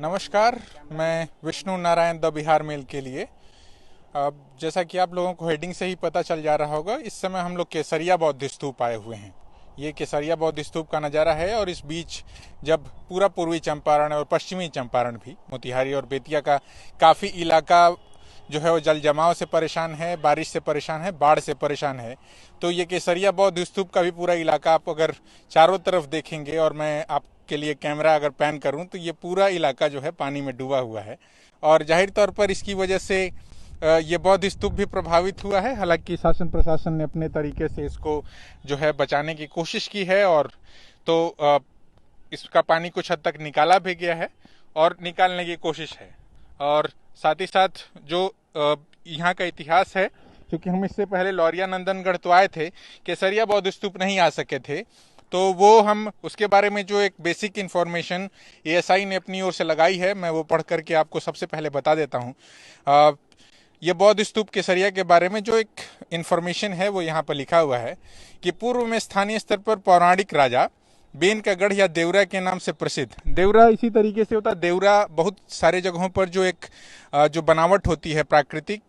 नमस्कार। मैं Vishnu Narayan the Bihar mail के लिए। अब जैसा कि आप लोगों को हेडिंग से ही पता चल जा रहा होगा, इस समय हम लोग केसरिया बौद्ध स्तूप आए हुए हैं। ये केसरिया बौद्ध स्तूप का नज़ारा है और इस बीच जब पूरा पूर्वी चंपारण और पश्चिमी चंपारण भी, मोतिहारी और बेतिया का काफ़ी इलाका जो है वो जल जमाव से परेशान है, बारिश से परेशान है, बाढ़ से परेशान है, तो ये केसरिया बौद्ध स्तूप का भी पूरा इलाका आप अगर चारों तरफ देखेंगे और मैं आपके लिए कैमरा अगर पैन करूं तो ये पूरा इलाका जो है पानी में डूबा हुआ है। और जाहिर तौर पर इसकी वजह से ये बौद्ध स्तूप भी प्रभावित हुआ है। हालांकि शासन प्रशासन ने अपने तरीके से इसको जो है बचाने की कोशिश की है और तो इसका पानी कुछ हद तक निकाला भी गया है और निकालने की कोशिश है। और साथ ही साथ जो यहाँ का इतिहास है, क्योंकि हम इससे पहले लौरिया नंदनगढ़ तो आए थे, केसरिया बौद्ध स्तूप नहीं आ सके थे, तो वो हम उसके बारे में जो एक बेसिक इन्फॉर्मेशन एएसआई ने अपनी ओर से लगाई है, मैं वो पढ़ करके आपको सबसे पहले बता देता हूँ। ये बौद्ध स्तूप केसरिया के बारे में जो एक इन्फॉर्मेशन है वो यहाँ पर लिखा हुआ है कि पूर्व में स्थानीय स्तर पर पौराणिक राजा बेन का गढ़ या देवरा के नाम से प्रसिद्ध। देवरा इसी तरीके से होता है। देवरा बहुत सारे जगहों पर जो एक जो बनावट होती है प्राकृतिक,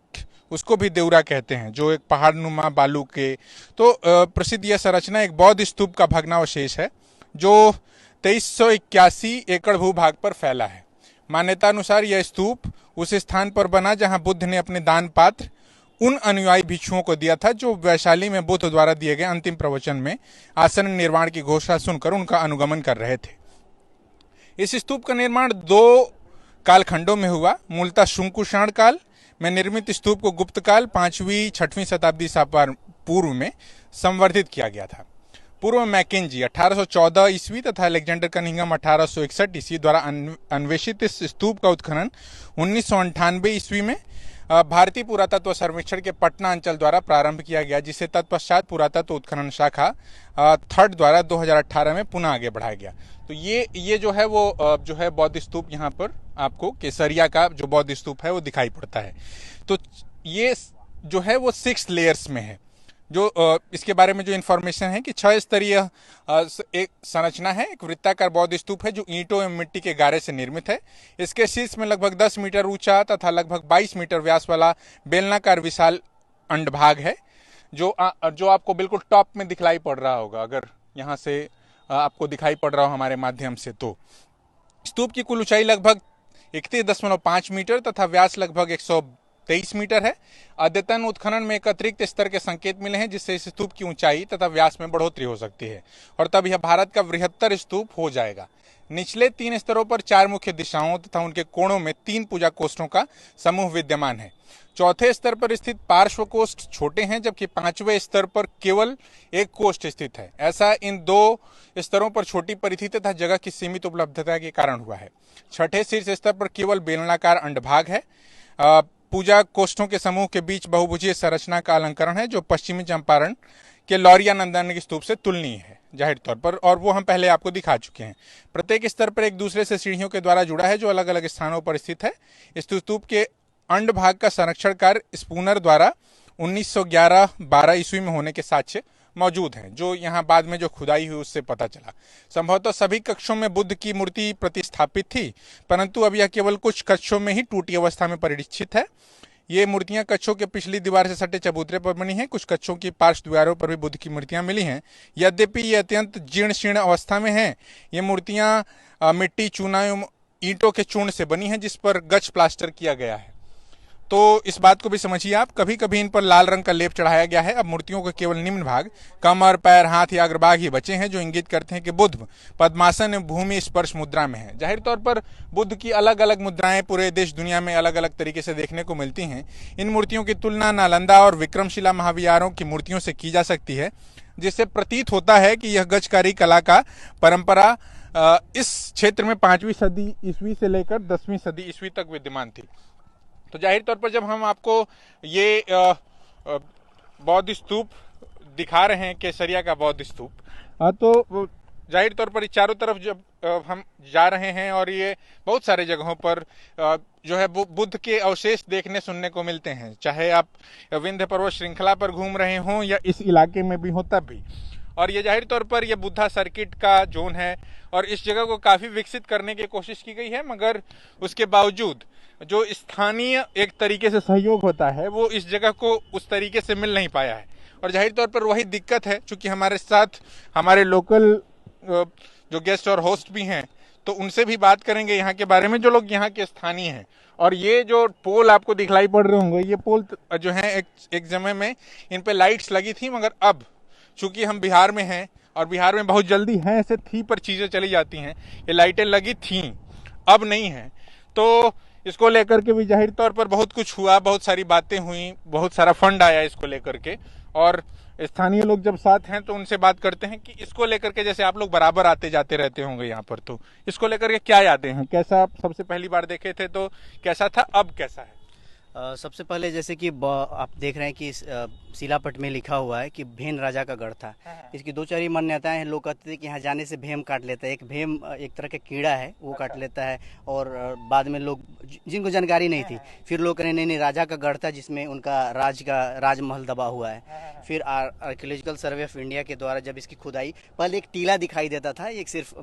उसको भी देवरा कहते हैं, जो एक पहाड़ नुमा बालू के। तो प्रसिद्ध यह संरचना एक बौद्ध स्तूप का भग्नावशेष है जो 2381 एकड़ भूभाग पर फैला है। मान्यता अनुसार यह स्तूप उस स्थान पर बना जहां बुद्ध ने अपने दान पात्र उन अनुयायी भिक्षुओं को दिया था जो वैशाली में बुद्ध द्वारा दिए गए अंतिम प्रवचन में आसन निर्माण की घोषणा सुनकर उनका अनुगमन कर रहे थे। इस स्तूप का निर्माण 2 कालखंडों में हुआ। मूलतः शंकुशाण काल में निर्मित स्तूप को गुप्त काल 5वीं-6वीं शताब्दी पूर्व में संवर्धित किया गया था। पूर्व में मैकेंजी 1814 ईस्वी तथा अलेक्जेंडर कनिंघम 1861 ईस्वी द्वारा अन्वेषित इस स्तूप का उत्खनन 1998 ईस्वी में भारतीय पुरातत्व सर्वेक्षण के पटना अंचल द्वारा प्रारंभ किया गया, जिसे तत्पश्चात पुरातत्व उत्खनन शाखा थर्ड द्वारा 2018 में पुनः आगे बढ़ाया गया। तो ये जो है वो जो है बौद्ध स्तूप यहाँ पर आपको केसरिया का जो बौद्ध स्तूप है वो दिखाई पड़ता है। तो ये जो है वो 6 लेयर्स में है। जो इसके बारे में जो इन्फॉर्मेशन है कि 6 स्तरीय एक संरचना है। एक वृत्ताकार बौद्ध स्तूप है जो ईंटों एवं मिट्टी के गारे से निर्मित है। इसके शीर्ष में लगभग 10 मीटर ऊंचा तथा लगभग 22 मीटर व्यास वाला बेलनाकार विशाल अंडभाग है, जो आपको बिल्कुल टॉप में दिखलाई पड़ रहा होगा। अगर यहाँ से आपको दिखाई पड़ रहा हो हमारे माध्यम से, तो स्तूप की कुल ऊंचाई लगभग 31.5 मीटर तथा व्यास लगभग 123 मीटर है। अद्यतन उत्खनन में एक अतिरिक्त स्तर के संकेत मिले हैं जिससे इस स्तूप की ऊंचाई तथा व्यास में बढ़ोतरी हो सकती है और तब यह भारत का बृहत्तर स्तूप हो जाएगा। निचले 3 स्तरों पर 4 मुख्य दिशाओं तथा उनके कोणों में 3 पूजा कोष्ठों का समूह विद्यमान है। चौथे स्तर पर स्थित पार्श्व कोष्ठ छोटे हैं, जबकि 5वें स्तर पर केवल एक कोष्ठ स्थित है। ऐसा इन 2 स्तरों पर छोटी परिधि तथा जगह की सीमित उपलब्धता के कारण हुआ है। छठे शीर्ष स्तर पर केवल बेलनाकार अंडभाग है। पूजा कोष्ठों के समूह के बीच बहुभुजीय संरचना का अलंकरण है जो पश्चिमी चंपारण के लौरिया नंदनगढ़ स्तूप से तुलनीय है जाहिर तौर पर, और वो हम पहले आपको दिखा चुके हैं। प्रत्येक स्तर पर एक दूसरे से सीढ़ियों के द्वारा जुड़ा है जो अलग अलग स्थानों पर स्थित है। इस स्तूप के अंड भाग का संरक्षण कार्य स्पूनर द्वारा 1911-12 ईस्वी में होने के साक्ष्य मौजूद हैं, जो यहाँ बाद में जो खुदाई हुई उससे पता चला। संभवतः सभी कक्षों में बुद्ध की मूर्ति प्रतिस्थापित थी, परंतु अब यह केवल कुछ कक्षों में ही टूटी अवस्था में परिलक्षित है। ये मूर्तियां कक्षों के पिछली दीवार से सटे चबूतरे पर बनी हैं। कुछ कक्षों की पार्श्व दीवारों पर भी बुद्ध की मूर्तियां मिली हैं। यद्यपि ये अत्यंत जीर्ण शीर्ण अवस्था में हैं। ये मूर्तियां मिट्टी, चूना एवं ईंटों के चूर्ण से बनी हैं जिस पर गच प्लास्टर किया गया है। तो इस बात को भी समझिए आप, कभी कभी इन पर लाल रंग का लेप चढ़ाया गया है। अब मूर्तियों के केवल निम्न भाग, कमर, पैर, हाथ या अग्रभाग ही बचे हैं जो इंगित करते हैं कि बुद्ध पद्मासन एवं भूमि स्पर्श मुद्रा में है। जाहिर तौर पर बुद्ध की अलग अलग मुद्राएं पूरे देश दुनिया में अलग अलग तरीके से देखने को मिलती हैं। इन मूर्तियों की तुलना नालंदा और विक्रमशिला महाविहारों की मूर्तियों से की जा सकती है, जिससे प्रतीत होता है कि यह गजकारी कला का परंपरा इस क्षेत्र में 5वीं सदी ईस्वी से लेकर 10वीं सदी ईस्वी तक विद्यमान थी। तो जाहिर तौर पर जब हम आपको ये बौद्ध स्तूप दिखा रहे हैं, केसरिया का बौद्ध स्तूप, तो जाहिर तौर पर चारों तरफ जब हम जा रहे हैं और ये बहुत सारे जगहों पर जो है बुद्ध के अवशेष देखने सुनने को मिलते हैं, चाहे आप विंध्य पर्वत श्रृंखला पर घूम रहे हों या इस इलाके में भी हो तब भी। और ये जाहिर तौर पर ये बुद्धा सर्किट का जोन है और इस जगह को काफ़ी विकसित करने की कोशिश की गई है, मगर उसके बावजूद जो स्थानीय एक तरीके से सहयोग होता है वो इस जगह को उस तरीके से मिल नहीं पाया है। और जाहिर तौर पर वही दिक्कत है, चूँकि हमारे साथ हमारे लोकल जो गेस्ट और होस्ट भी हैं, तो उनसे भी बात करेंगे यहाँ के बारे में, जो लोग यहाँ के स्थानीय हैं। और ये जो पोल आपको दिखलाई पड़ रहे होंगे, ये पोल जो है एक समय में इन पे लाइट्स लगी थी, मगर अब चूंकि हम बिहार में हैं और बिहार में बहुत जल्दी हैं ऐसे थी पर चीज़ें चली जाती हैं, ये लाइटें लगी थीं, अब नहीं हैं। तो इसको लेकर के भी जाहिर तौर पर बहुत कुछ हुआ, बहुत सारी बातें हुई, बहुत सारा फंड आया इसको लेकर के। और स्थानीय लोग जब साथ हैं तो उनसे बात करते हैं कि इसको लेकर के, जैसे आप लोग बराबर आते जाते रहते होंगे यहाँ पर, तो इसको लेकर के क्या यादें हैं, कैसा आप सबसे पहली बार देखे थे तो कैसा था, अब कैसा है? सबसे पहले जैसे कि आप देख रहे हैं कि शिलापट में लिखा हुआ है कि भेम राजा का गढ़ था। इसकी दो चार ही मान्यताएं हैं। लोग कहते थे कि यहाँ जाने से भेम काट लेता है। एक भेम एक तरह का कीड़ा है, वो काट लेता है। और बाद में लोग जिनको जानकारी नहीं थी, फिर लोग कह रहे नहीं, राजा का गढ़ था जिसमें उनका राजमहल दबा हुआ है। फिर आर्कियोलॉजिकल सर्वे ऑफ इंडिया के द्वारा जब इसकी खुदाई, पहले एक टीला दिखाई देता था, एक सिर्फ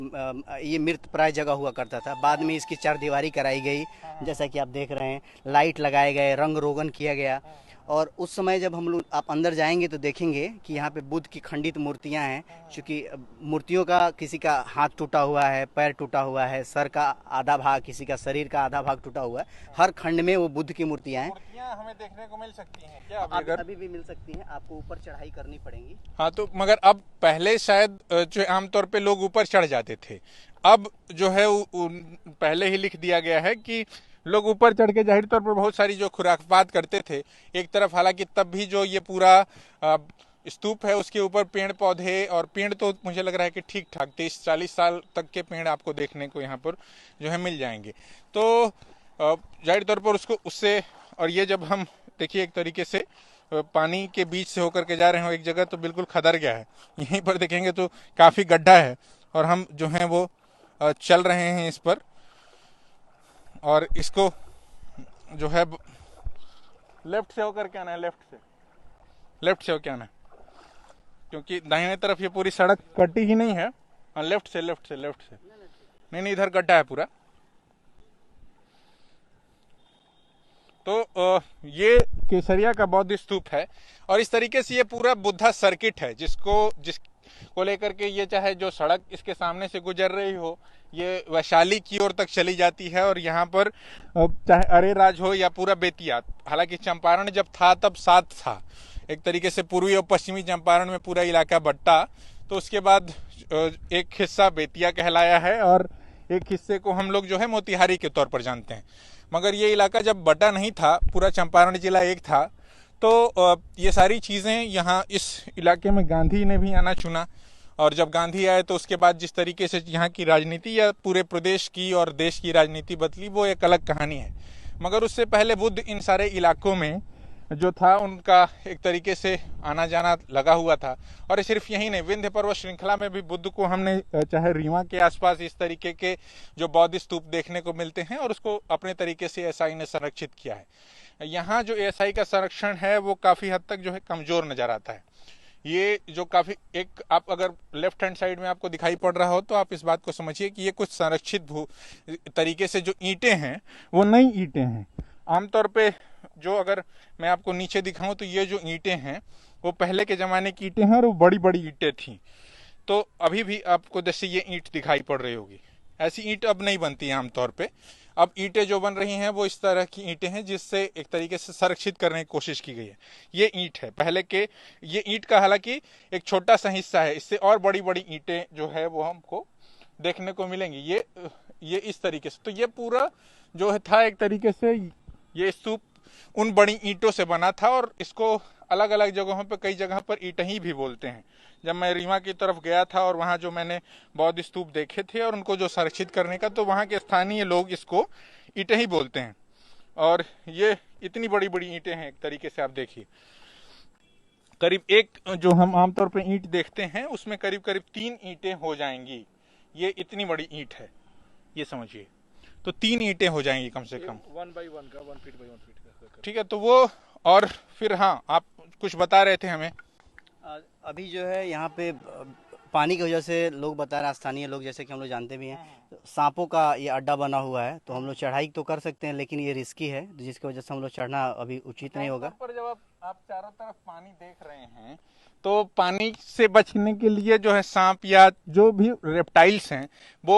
ये मृत प्राय जगह हुआ करता था। बाद में इसकी चारदीवारी कराई गई, जैसा कि आप देख रहे हैं, लाइट लगाए गए, रंग रोगन किया गया। और उस समय जब हम लोग आप अंदर जाएंगे तो देखेंगे कि यहाँ पे बुद्ध की खंडित मूर्तियाँ हैं। चूँकि मूर्तियों का किसी का हाथ टूटा हुआ है, पैर टूटा हुआ है, सर का आधा भाग, किसी का शरीर का आधा भाग टूटा हुआ है। हर खंड में वो बुद्ध की मूर्तियाँ हैं। हमें देखने को मिल सकती हैं क्या? अभी भी मिल सकती हैं, आपको ऊपर चढ़ाई करनी पड़ेगी। हाँ, तो मगर अब पहले शायद जो आमतौर पे लोग ऊपर चढ़ जाते थे, अब जो है पहले ही लिख दिया गया है कि लोग ऊपर चढ़ के जाहिर तौर पर बहुत सारी जो खुराफात करते थे एक तरफ। हालांकि तब भी जो ये पूरा स्तूप है उसके ऊपर पेड़ पौधे, और पेड़ तो मुझे लग रहा है कि ठीक ठाक 30-40 साल तक के पेड़ आपको देखने को यहाँ पर जो है मिल जाएंगे। तो जाहिर तौर पर उससे, और ये जब हम देखिए एक तरीके से पानी के बीच से होकर के जा रहे हो एक जगह, तो बिल्कुल खदर गया है। यहीं पर देखेंगे तो काफ़ी गड्ढा है और हम जो हैं वो चल रहे हैं इस पर, और इसको जो है लेफ्ट से होकर के आना है, लेफ्ट से होकर आना है, क्योंकि दाहिने तरफ ये पूरी सड़क कटी ही नहीं है। हाँ, लेफ्ट से नहीं, इधर गड्ढा है पूरा। तो ये केसरिया का बौद्ध स्तूप है, और इस तरीके से ये पूरा बुद्धा सर्किट है जिसको लेकर के ये, चाहे जो सड़क इसके सामने से गुजर रही हो, ये वैशाली की ओर तक चली जाती है। और यहाँ पर चाहे अरेराज हो या पूरा बेतिया, हालांकि चंपारण जब था तब साथ था, एक तरीके से पूर्वी और पश्चिमी चंपारण में पूरा इलाका बट्टा, तो उसके बाद एक हिस्सा बेतिया कहलाया है और एक हिस्से को हम लोग जो है मोतिहारी के तौर पर जानते हैं। मगर ये इलाका जब बटा नहीं था, पूरा चंपारण जिला एक था, तो ये सारी चीज़ें यहाँ इस इलाके में गांधी ने भी आना चुना। और जब गांधी आए तो उसके बाद जिस तरीके से यहाँ की राजनीति या पूरे प्रदेश की और देश की राजनीति बदली, वो एक अलग कहानी है। मगर उससे पहले बुद्ध इन सारे इलाकों में जो था उनका एक तरीके से आना जाना लगा हुआ था। और सिर्फ यही नहीं, विंध्य पर्वत श्रृंखला में भी बुद्ध को हमने चाहे रीवा के आसपास इस तरीके के जो बौद्ध स्तूप देखने को मिलते हैं, और उसको अपने तरीके से एएसआई ने संरक्षित किया है। यहाँ जो एएसआई का संरक्षण है वो काफ़ी हद तक जो है कमज़ोर नज़र आता है। ये जो काफ़ी एक, आप अगर लेफ्ट हैंड साइड में आपको दिखाई पड़ रहा हो तो आप इस बात को समझिए कि ये कुछ संरक्षित तरीके से जो ईंटें हैं वो नई ईंटें हैं। आमतौर पे जो, अगर मैं आपको नीचे दिखाऊं तो ये जो ईंटें हैं वो पहले के ज़माने की ईंटें हैं और वो बड़ी बड़ी ईंटें थीं। तो अभी भी आपको जैसे ये ईंट दिखाई पड़ रही होगी, ऐसी ईंट अब नहीं बनती है आमतौर पे। अब ईंटें जो बन रही हैं वो इस तरह की ईंटें हैं जिससे एक तरीके से संरक्षित करने की कोशिश की गई है। ये ईंट है पहले के, ये ईंट का हालांकि एक छोटा सा हिस्सा है, इससे और बड़ी बड़ी ईंटें जो है वो हमको देखने को मिलेंगी। ये इस तरीके से, तो ये पूरा जो है था एक तरीके से, ये स्तूप उन बड़ी ईंटों से बना था। और इसको अलग अलग जगहों पे, कई जगह पर ईंटही भी बोलते हैं। जब मैं रीवा की तरफ गया था और वहाँ जो मैंने बौद्ध स्तूप देखे थे और उनको जो संरक्षित करने का, तो वहाँ के स्थानीय लोग इसको ईंटही बोलते हैं। और ये इतनी बड़ी बड़ी ईंटें हैं, एक तरीके से आप देखिए, करीब एक जो हम आमतौर पर ईंट देखते हैं उसमें करीब करीब 3 ईंटें हो जाएंगी। ये इतनी बड़ी ईंट है, ये समझिए, तो 3 ईंटें हो जाएंगी कम से कम, 1 बाई 1 का, 1 फीट बाई 1 फीट का। ठीक है, तो वो, और फिर हाँ, आप कुछ बता रहे थे हमें। अभी जो है यहाँ पे पानी की वजह से लोग बता रहे हैं, स्थानीय लोग, जैसे कि हम लोग जानते भी हैं, सांपों का ये अड्डा बना हुआ है। तो हम लोग चढ़ाई तो कर सकते हैं, लेकिन ये रिस्की है, जिसकी वजह से हम लोग चढ़ना अभी उचित नहीं होगा। पर जब आप चारों तरफ पानी देख रहे हैं तो पानी से बचने के लिए जो है सांप या जो भी रेप्टाइल्स हैं वो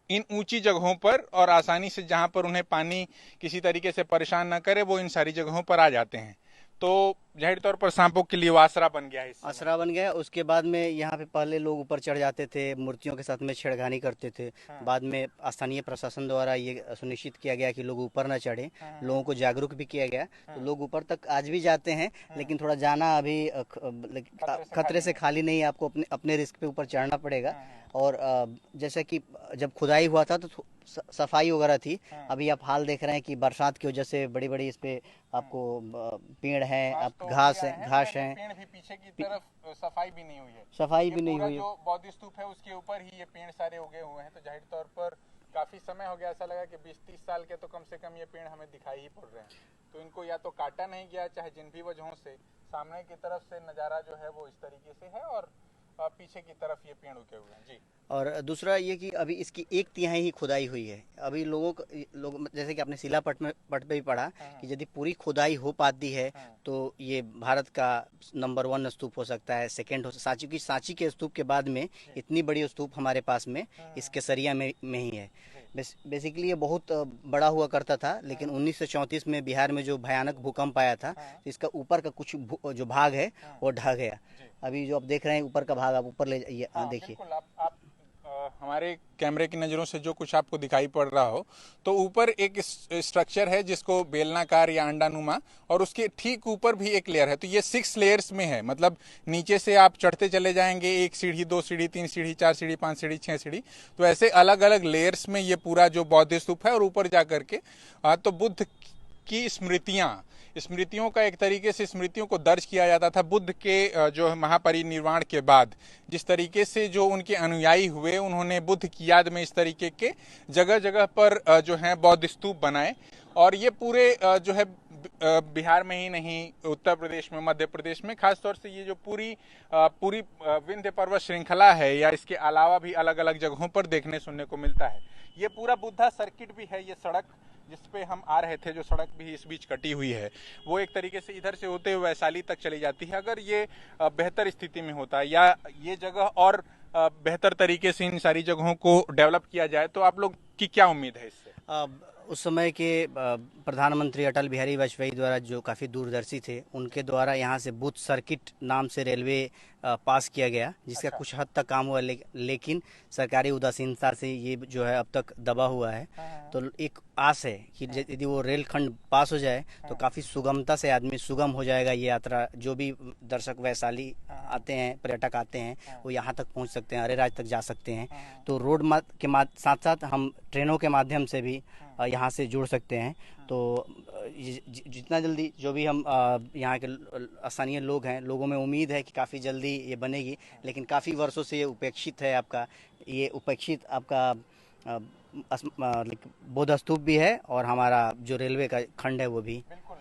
इन ऊंची जगहों पर और आसानी से, जहां पर उन्हें पानी किसी तरीके से परेशान ना करे, वो इन सारी जगहों पर आ जाते हैं। तो जाहिर तौर पर सांपों के लिए वो आसरा बन गया है इस समय। आसरा बन गया। उसके बाद में यहाँ पे पहले लोग ऊपर चढ़ जाते थे, मूर्तियों के साथ में छेड़खानी करते थे। बाद में स्थानीय प्रशासन द्वारा ये सुनिश्चित किया गया कि लोग ऊपर न चढ़े, लोगों को जागरूक भी किया गया। तो लोग ऊपर तक आज भी जाते हैं, लेकिन थोड़ा जाना अभी खतरे से खाली नहीं है। आपको अपने अपने रिस्क पे ऊपर चढ़ना पड़ेगा। और जैसे कि जब खुदाई हुआ था तो सफाई वगैरह थी। अभी आप हाल देख रहे हैं कि बरसात की वजह से बड़ी बड़ी इस पे आपको पेड़ हैं, आप घास है, पेड़ भी पीछे की तरफ सफाई भी नहीं हुई है। सफाई भी नहीं हुई है। जो बौद्ध स्तूप है उसके ऊपर ही ये पेड़ सारे उगे हुए हैं। तो जाहिर तौर पर काफी समय हो गया, ऐसा लगा कि 20-30 साल के तो कम से कम ये पेड़ हमें दिखाई ही पड़ रहे हैं। तो इनको या तो काटा नहीं गया, चाहे जिन भी वजहों से, सामने की तरफ से नज़ारा जो है वो इस तरीके से है और पीछे की तरफ ये पेड़ उगे हुए हैं। जी। और दूसरा ये कि अभी इसकी 1/3 ही खुदाई हुई है। अभी लोग जैसे कि आपने शिलापट पट पे भी पढ़ा कि यदि पूरी खुदाई हो पाती है तो ये भारत का नंबर 1 स्तूप हो सकता है, सेकंड हो। सांची के स्तूप के बाद में इतनी बड़ी स्तूप हमारे पास में इस केसरिया में ही है। बेसिकली ये बहुत बड़ा हुआ करता था, लेकिन 1934 में बिहार में जो भयानक भूकंप आया था, तो इसका ऊपर का कुछ जो भाग है वो ढह गया। अभी जो आप देख रहे हैं ऊपर का भाग, आप ऊपर ले जाइए, देखिए। आप हमारे कैमरे की नज़रों से जो कुछ आपको दिखाई पड़ रहा हो, तो ऊपर एक स्ट्रक्चर है जिसको बेलनाकार या अंडानुमा, और उसके ठीक ऊपर भी एक लेयर है। तो ये 6 लेयर्स में है, मतलब नीचे से आप चढ़ते चले जाएंगे, 1 सीढ़ी, 2 सीढ़ी, 3 सीढ़ी, 4 सीढ़ी, 5 सीढ़ी, 6 सीढ़ी, तो ऐसे अलग अलग लेयर्स में ये पूरा जो बौद्ध स्तूप है। और ऊपर जा करके तो बुद्ध की स्मृतियों का एक तरीके से स्मृतियों को दर्ज किया जाता था। बुद्ध के जो महापरिनिर्वाण के बाद जिस तरीके से जो उनके अनुयायी हुए, उन्होंने बुद्ध की याद में इस तरीके के जगह जगह पर जो है बौद्ध स्तूप बनाए। और ये पूरे जो है बिहार में ही नहीं, उत्तर प्रदेश में, मध्य प्रदेश में, खासतौर से ये जो पूरी विंध्य पर्वत श्रृंखला है या इसके अलावा भी अलग अलग जगहों पर देखने सुनने को मिलता है। ये पूरा बुद्धा सर्किट भी है। ये सड़क जिस पे हम आ रहे थे, जो सड़क भी इस बीच कटी हुई है, वो एक तरीके से इधर से होते हुए वैशाली तक चली जाती है। अगर ये बेहतर स्थिति में होता या ये जगह और बेहतर तरीके से इन सारी जगहों को डेवलप किया जाए, तो आप लोग की क्या उम्मीद है इससे? उस समय के प्रधानमंत्री अटल बिहारी वाजपेयी द्वारा, जो काफ़ी दूरदर्शी थे, उनके द्वारा यहाँ से बुद्ध सर्किट नाम से रेलवे पास किया गया, जिसका कुछ हद तक काम हुआ, लेकिन सरकारी उदासीनता से ये जो है अब तक दबा हुआ है। तो एक आस है कि यदि वो रेल खंड पास हो जाए तो काफ़ी सुगमता से आदमी सुगम हो जाएगा ये यात्रा। जो भी दर्शक वैशाली आते हैं, पर्यटक आते हैं, वो यहाँ तक पहुँच सकते हैं, अरेराज तक जा सकते हैं। तो रोड के साथ साथ हम ट्रेनों के माध्यम से भी यहाँ से जुड़ सकते हैं। तो जितना जल्दी जो भी हम यहाँ के स्थानीय लोग हैं, लोगों में उम्मीद है कि काफ़ी जल्दी ये बनेगी, लेकिन काफ़ी वर्षों से ये उपेक्षित है। ये उपेक्षित आपका बौद्ध स्तूप भी है और हमारा जो रेलवे का खंड है वो भी। बिल्कुल।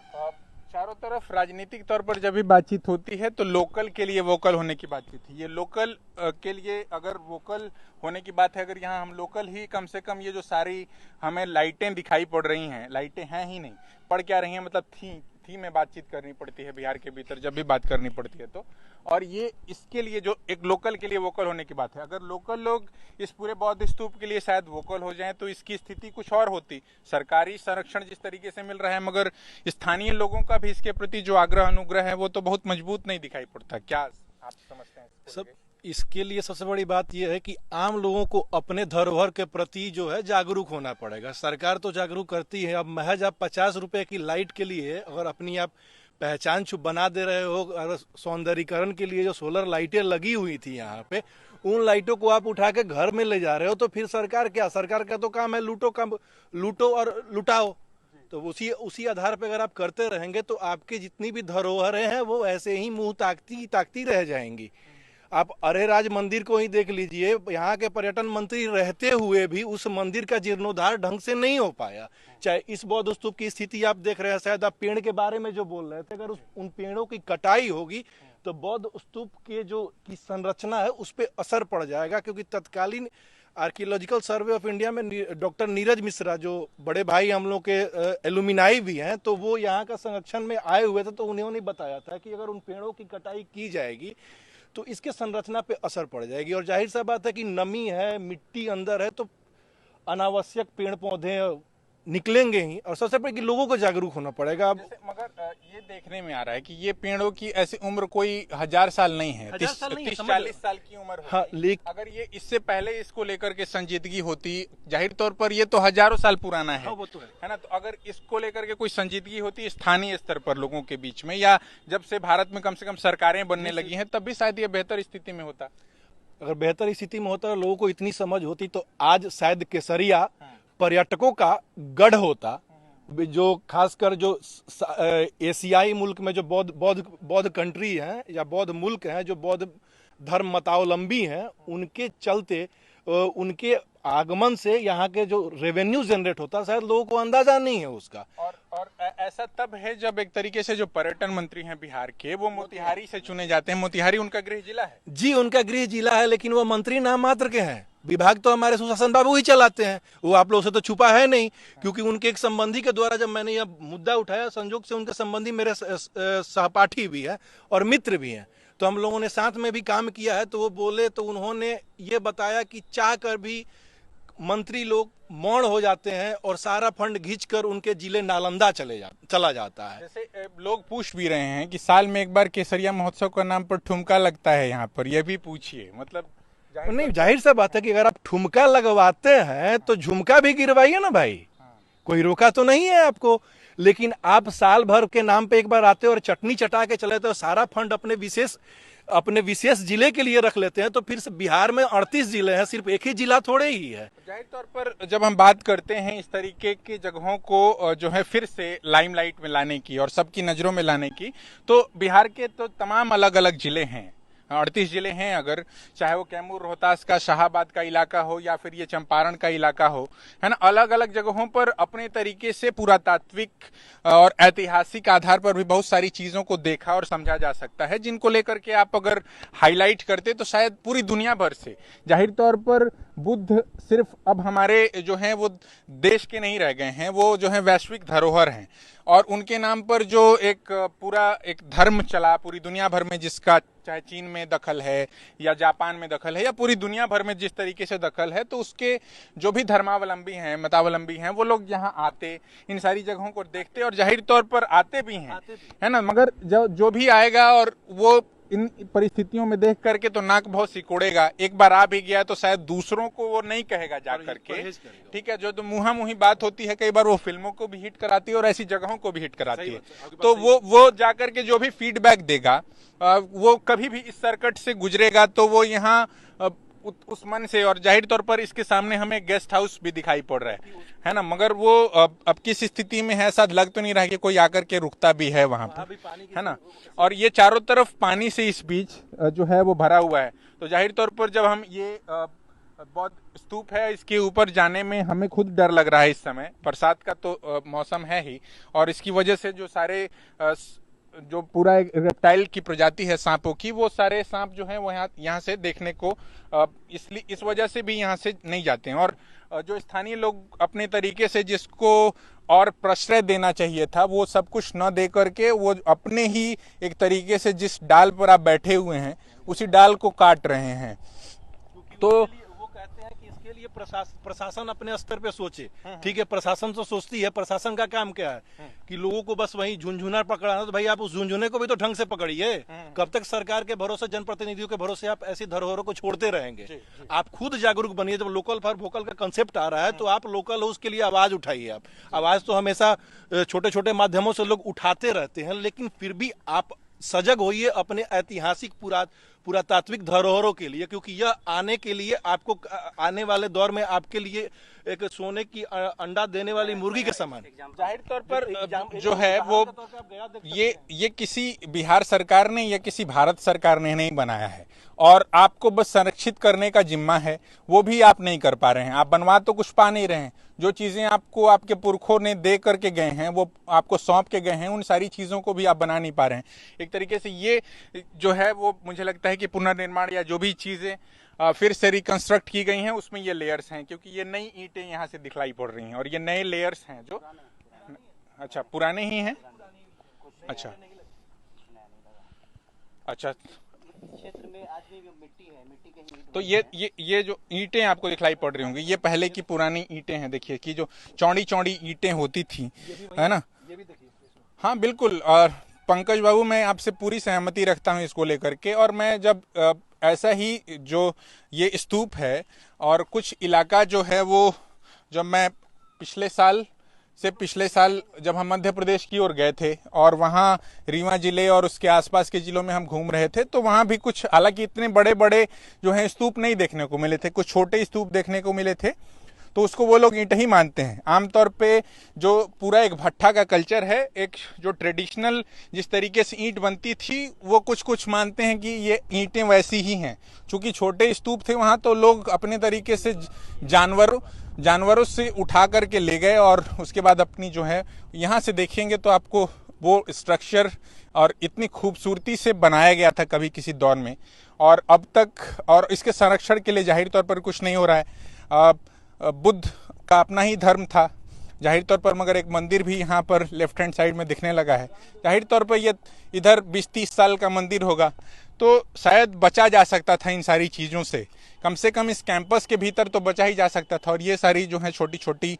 चारों तरफ राजनीतिक तौर पर जब भी बातचीत होती है तो लोकल के लिए वोकल होने की बातचीत है। ये लोकल के लिए अगर वोकल होने की बात है, अगर यहाँ हम लोकल ही कम से कम ये जो सारी हमें लाइटें दिखाई पड़ रही हैं, लाइटें हैं ही नहीं, पड़ क्या रही हैं, मतलब थी में बातचीत करनी पड़ती है बिहार के भीतर जब भी बात करनी पड़ती है तो। और ये इसके लिए जो एक लोकल के लिए वोकल होने की बात है, अगर लोकल लोग इस पूरे बौद्ध स्तूप के लिए शायद वोकल हो जाएं तो इसकी स्थिति कुछ और होती। सरकारी संरक्षण जिस तरीके से मिल रहा है, मगर स्थानीय लोगों का भी इसके प्रति जो आग्रह अनुग्रह है वो तो बहुत मजबूत नहीं दिखाई पड़ता। क्या आप समझते हैं? सब इसके लिए सबसे बड़ी बात यह है कि आम लोगों को अपने धरोहर के प्रति जो है जागरूक होना पड़ेगा। सरकार तो जागरूक करती है। अब महज आप 50 रुपए की लाइट के लिए अगर अपनी आप पहचान छुप बना दे रहे हो, अगर सौंदर्यीकरण के लिए जो सोलर लाइटें लगी हुई थी यहाँ पे, उन लाइटों को आप उठा के घर में ले जा रहे हो, तो फिर सरकार का तो काम है लूटो और लुटाओ। तो उसी आधार पर अगर आप करते रहेंगे तो आपकी जितनी भी धरोहरें हैं वो ऐसे ही मुंह ताकती रह जाएंगी। आप अरेराज मंदिर को ही देख लीजिए, यहाँ के पर्यटन मंत्री रहते हुए भी उस मंदिर का जीर्णोद्धार ढंग से नहीं हो पाया। चाहे इस बौद्ध स्तूप की स्थिति आप देख रहे हैं, शायद आप पेड़ के बारे में जो बोल रहे थे, अगर उन पेड़ों की कटाई होगी तो बौद्ध स्तूप के जो की संरचना है उस पर असर पड़ जाएगा, क्योंकि तत्कालीन आर्कियोलॉजिकल सर्वे ऑफ इंडिया में डॉक्टर नीरज मिश्रा, जो बड़े भाई हम लोग के एलुमिनाई भी हैं, तो वो यहाँ का संरक्षण में आए हुए थे, तो उन्होंने बताया था कि अगर उन पेड़ों की कटाई की जाएगी तो इसके संरचना पे असर पड़ जाएगी। और जाहिर सा बात है कि नमी है, मिट्टी अंदर है, तो अनावश्यक पेड़ पौधे निकलेंगे ही, और सबसे पहले कि लोगों को जागरूक होना पड़ेगा। अब मगर ये देखने में आ रहा है कि ये पेड़ों की ऐसी उम्र कोई 1000 साल नहीं है, 30-40 साल की उम्र होगी। हाँ, अगर ये इससे पहले इसको लेकर के संजीदगी होती, जाहिर तौर पर ये तो हजारों साल पुराना है। हाँ, वो तो है ना। तो अगर इसको लेकर के कोई संजीदगी होती स्थानीय स्तर पर लोगों के बीच में, या जब से भारत में कम से कम सरकारें बनने लगी हैं, तब भी शायद ये बेहतर स्थिति में होता। अगर बेहतर स्थिति में होता, लोगों को इतनी समझ होती, तो आज शायद केसरिया पर्यटकों का गढ़ होता, जो खासकर जो एशियाई मुल्क में जो बौद्ध कंट्री हैं या बौद्ध मुल्क हैं, जो बौद्ध धर्म मतावलंबी हैं, उनके चलते उनके आगमन से यहाँ के जो रेवेन्यू जनरेट होता, शायद लोगों को अंदाजा नहीं है उसका। और ऐसा तब है जब एक तरीके से जो पर्यटन मंत्री हैं बिहार के, वो मोतिहारी से चुने जाते हैं। मोतिहारी उनका गृह जिला है। जी, उनका गृह जिला है, लेकिन वो मंत्री नाम मात्र के हैं। विभाग तो हमारे सुशासन बाबू ही चलाते हैं, वो आप लोगों से तो छुपा है नहीं, क्योंकि उनके एक संबंधी के द्वारा जब मैंने यह मुद्दा उठाया, संजोग से उनके संबंधी मेरे सहपाठी भी है और मित्र भी हैं, तो हम लोगों ने साथ में भी काम किया है। तो वो बोले, तो उन्होंने ये बताया कि चाह कर भी मंत्री लोग मौन हो जाते हैं और सारा फंड खींचकर उनके जिले नालंदा चला जाता है। जैसे लोग पूछ भी रहे हैं कि साल में एक बार केसरिया महोत्सव का नाम पर ठुमका लगता है यहाँ पर, यह भी पूछिए। मतलब नहीं, जाहिर सा बात है कि अगर आप ठुमका लगवाते हैं तो झुमका भी गिरवाइए ना भाई, कोई रोका तो नहीं है आपको। लेकिन आप साल भर के नाम पे एक बार आते हो और चटनी चटा के चले तो सारा फंड अपने विशेष जिले के लिए रख लेते हैं, तो फिर बिहार में 38 जिले हैं, सिर्फ एक ही जिला थोड़े ही है। जाहिर तौर पर जब हम बात करते हैं इस तरीके की जगहों को जो है फिर से लाइमलाइट में लाने की और सबकी नजरों में लाने की, तो बिहार के तो तमाम अलग अलग जिले हैं, 38 जिले हैं। अगर चाहे वो कैमूर, रोहतास का शाहाबाद का इलाका हो या फिर ये चंपारण का इलाका हो, है ना, अलग अलग जगहों पर अपने तरीके से पुरातात्विक और ऐतिहासिक आधार पर भी बहुत सारी चीजों को देखा और समझा जा सकता है, जिनको लेकर के आप अगर हाईलाइट करते तो शायद पूरी दुनिया भर से, जाहिर तौर पर बुद्ध सिर्फ अब हमारे जो हैं वो देश के नहीं रह गए हैं, वो जो है वैश्विक धरोहर हैं। और उनके नाम पर जो एक पूरा एक धर्म चला पूरी दुनिया भर में, जिसका चाहे चीन में दखल है या जापान में दखल है या पूरी दुनिया भर में जिस तरीके से दखल है, तो उसके जो भी धर्मावलंबी हैं, मतावलंबी हैं, वो लोग यहाँ आते, इन सारी जगहों को देखते और जाहिर तौर पर आते भी हैं, है ना। मगर जो भी आएगा और वो इन परिस्थितियों में देख करके तो नाक बहुत सिकोड़ेगा। एक बार आ भी गया तो शायद दूसरों को वो नहीं कहेगा जा करके, ठीक है। जो तो मुहा मुही बात होती है, कई बार वो फिल्मों को भी हिट कराती है और ऐसी जगहों को भी हिट कराती है। तो वो जा करके जो भी फीडबैक देगा, वो कभी भी इस सर्किट से गुजरेगा तो वो यहाँ उस मन से, और जाहिर तौर पर इसके सामने हमें गेस्ट हाउस भी दिखाई पड़ रहा है ना। मगर वो अब किस स्थिति में है, शायद लग तो नहीं रहा कि कोई आकर के रुकता भी है वहां पर, है ना। और ये चारों तरफ पानी से इस बीच जो है वो भरा हुआ है, तो जाहिर तौर पर जब हम ये बौद्ध स्तूप है, इसके ऊपर जाने में हमें खुद डर लग रहा है इस समय। बरसात का तो मौसम है ही, और इसकी वजह से जो सारे जो पूरा एक रेप्टाइल की प्रजाति है सांपों की, वो सारे सांप जो हैं वो यहाँ से देखने को इसलिए इस वजह से भी यहाँ से नहीं जाते हैं। और जो स्थानीय लोग अपने तरीके से जिसको और प्रश्रय देना चाहिए था, वो सब कुछ न दे करके वो अपने ही एक तरीके से जिस डाल पर आप बैठे हुए हैं उसी डाल को काट रहे हैं। तो कहते हैं कि इसके लिए प्रशासन अपने स्तर पे सोचे, ठीक है। प्रशासन तो सोचती है, प्रशासन का काम क्या है कि लोगों को बस वही झुनझुना पकड़ाना, तो भाई आप उस झुनझुने को भी तो ढंग से पकड़िए। कब तक सरकार के भरोसे, जनप्रतिनिधियों के भरोसे आप ऐसी धरोहरों को छोड़ते रहेंगे? आप खुद जागरूक बनिए। जब लोकल फॉर वोकल का कंसेप्ट आ रहा है तो आप लोकल हो, उसके लिए आवाज उठाइए। आप आवाज तो हमेशा छोटे छोटे माध्यमों से लोग उठाते रहते हैं, लेकिन फिर भी आप सजग होइए अपने ऐतिहासिक पुरातात्विक धरोहरों के लिए, क्योंकि यह आने के लिए आपको आने वाले दौर में आपके लिए एक सोने की अंडा देने वाली मुर्गी के समान। जाहिर तौर पर जो है वो ये किसी बिहार सरकार ने या किसी भारत सरकार ने नहीं बनाया है, और आपको बस संरक्षित करने का जिम्मा है, वो भी आप नहीं कर पा रहे हैं। आप बनवा तो कुछ पा नहीं रहे हैं। जो चीज़ें आपको आपके पुरखों ने दे करके गए हैं, वो आपको सौंप के गए हैं, उन सारी चीज़ों को भी आप बना नहीं पा रहे हैं। एक तरीके से ये जो है वो मुझे लगता है कि पुनर्निर्माण या जो भी चीज़ें फिर से रिकंस्ट्रक्ट की गई हैं उसमें ये लेयर्स हैं, क्योंकि ये नई ईंटें यहाँ से दिखलाई पड़ रही हैं और ये नए लेयर्स हैं जो अच्छा पुराने ही हैं। अच्छा अच्छा, क्षेत्र में आज भी मिट्टी है, मिट्टी के ईंट तो ये जो ईंटें आपको दिखलाई पड़ रही होंगी, ये पहले की पुरानी ईंटें हैं। देखिए कि जो चौड़ी चौड़ी ईंटें होती थी, है ना। ये भी देखिए। हाँ बिल्कुल। और पंकज बाबू, मैं आपसे पूरी सहमति रखता हूँ इसको लेकर के। और मैं जब ऐसा ही जो ये स्तूप है और कुछ इलाका जो है वो, जब मैं पिछले साल जब हम मध्य प्रदेश की ओर गए थे और वहाँ रीवा जिले और उसके आसपास के जिलों में हम घूम रहे थे, तो वहाँ भी कुछ, हालांकि इतने बड़े बड़े जो हैं स्तूप नहीं देखने को मिले थे, कुछ छोटे स्तूप देखने को मिले थे। तो उसको वो लोग ईंट ही मानते हैं आमतौर पे। जो पूरा एक भट्ठा का कल्चर है, एक जो ट्रेडिशनल जिस तरीके से ईंट बनती थी, वो कुछ मानते हैं कि ये ईंटें वैसी ही हैं। चूंकि छोटे स्तूप थे वहाँ, तो लोग अपने तरीके से जानवरों से उठा करके ले गए और उसके बाद अपनी जो है, यहाँ से देखेंगे तो आपको वो स्ट्रक्चर और इतनी खूबसूरती से बनाया गया था कभी किसी दौर में, और अब तक, और इसके संरक्षण के लिए जाहिर तौर पर कुछ नहीं हो रहा है। बुद्ध का अपना ही धर्म था जाहिर तौर पर, मगर एक मंदिर भी यहाँ पर लेफ्ट हैंड साइड में दिखने लगा है। जाहिर तौर पर ये इधर 20-30 साल का मंदिर होगा, तो शायद बचा जा सकता था इन सारी चीज़ों से कम इस कैंपस के भीतर तो बचा ही जा सकता था। और ये सारी जो है छोटी छोटी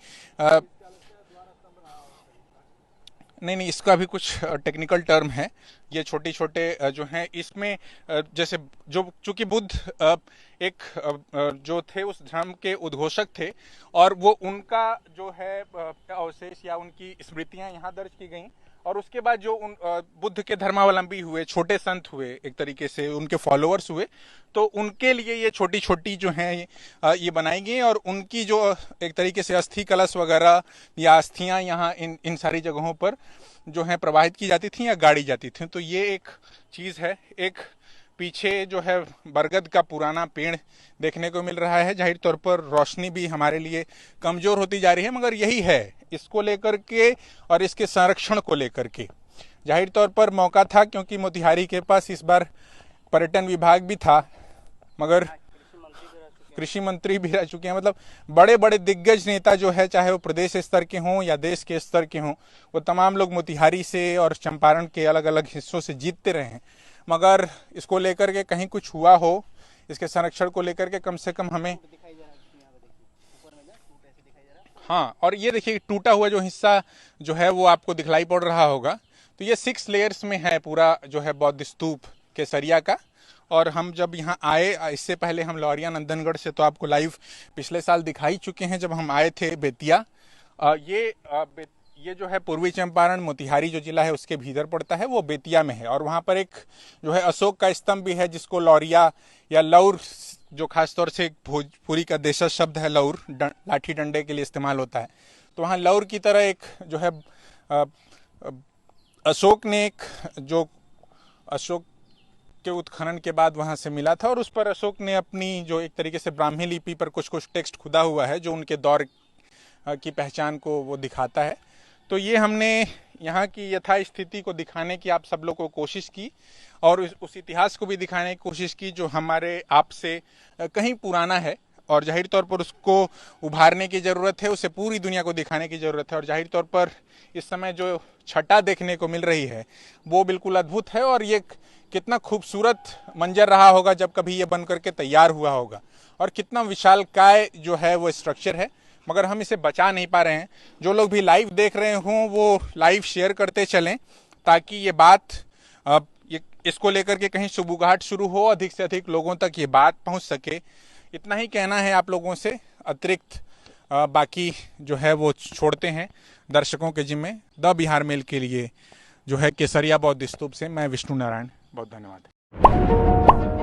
नहीं, इसका भी कुछ टेक्निकल टर्म है। ये छोटे छोटे जो हैं, इसमें जैसे जो, चूंकि बुद्ध एक जो थे उस धर्म के उद्घोषक थे, और वो उनका जो है अवशेष या उनकी स्मृतियां यहाँ दर्ज की गई। और उसके बाद जो बुद्ध के धर्मावलंबी हुए, छोटे संत हुए, एक तरीके से उनके फॉलोअर्स हुए, तो उनके लिए ये छोटी छोटी जो हैं ये बनाई गई। और उनकी जो एक तरीके से अस्थि कलश वगैरह या अस्थियां यहाँ इन सारी जगहों पर जो है प्रवाहित की जाती थी या गाड़ी जाती थी। तो ये एक चीज़ है। एक पीछे जो है बरगद का पुराना पेड़ देखने को मिल रहा है। जाहिर तौर पर रोशनी भी हमारे लिए कमजोर होती जा रही है, मगर यही है इसको लेकर के और इसके संरक्षण को लेकर के जाहिर तौर पर मौका था, क्योंकि मोतिहारी के पास इस बार पर्यटन विभाग भी था, मगर कृषि मंत्री भी रह चुके हैं। मतलब बड़े बड़े दिग्गज नेता जो है, चाहे वो प्रदेश स्तर के हों या देश के स्तर के हों, वो तमाम लोग मोतिहारी से और चंपारण के अलग अलग हिस्सों से जीतते रहे हैं, मगर इसको लेकर के कहीं कुछ हुआ हो, इसके संरक्षण को लेकर के कम से कम हमें। हाँ, और ये देखिए टूटा हुआ जो हिस्सा जो है वो आपको दिखलाई पड़ रहा होगा। तो ये 6 लेयर्स में है पूरा जो है बौद्ध स्तूप केसरिया का। और हम जब यहाँ आए, इससे पहले हम लौरिया नंदनगढ़ से तो आपको लाइव पिछले साल दिखाई चुके हैं जब हम आए थे बेतिया। ये जो है पूर्वी चंपारण मोतिहारी जो जिला है उसके भीतर पड़ता है, वो बेतिया में है। और वहाँ पर एक जो है अशोक का स्तंभ भी है, जिसको लौरिया या लौर, जो खासतौर से भोजपुरी का देशज शब्द है लौर, लाठी डंडे के लिए इस्तेमाल होता है। तो वहाँ लौर की तरह एक जो है अशोक ने एक जो अशोक के उत्खनन के बाद वहाँ से मिला था, और उस पर अशोक ने अपनी जो एक तरीके से ब्राह्मी लिपि पर कुछ टेक्स्ट खुदा हुआ है जो उनके दौर की पहचान को वो दिखाता है। तो ये हमने यहाँ की यथा स्थिति को दिखाने की आप सब लोग को कोशिश की, और उस इतिहास को भी दिखाने की कोशिश की जो हमारे आप से कहीं पुराना है, और जाहिर तौर पर उसको उभारने की ज़रूरत है, उसे पूरी दुनिया को दिखाने की ज़रूरत है। और जाहिर तौर पर इस समय जो छटा देखने को मिल रही है वो बिल्कुल अद्भुत है, और ये कितना खूबसूरत मंजर रहा होगा जब कभी ये बन करके तैयार हुआ होगा, और कितना विशालकाय जो है वो स्ट्रक्चर है, मगर हम इसे बचा नहीं पा रहे हैं। जो लोग भी लाइव देख रहे हों वो लाइव शेयर करते चलें, ताकि ये बात इसको लेकर के कहीं सुबुगाहट शुरू हो, अधिक से अधिक लोगों तक ये बात पहुंच सके। इतना ही कहना है आप लोगों से, अतिरिक्त बाकी जो है वो छोड़ते हैं दर्शकों के जिम्मे। द बिहार मेल के लिए जो है केसरिया बौद्ध स्तूप से मैं विष्णु नारायण, बहुत धन्यवाद।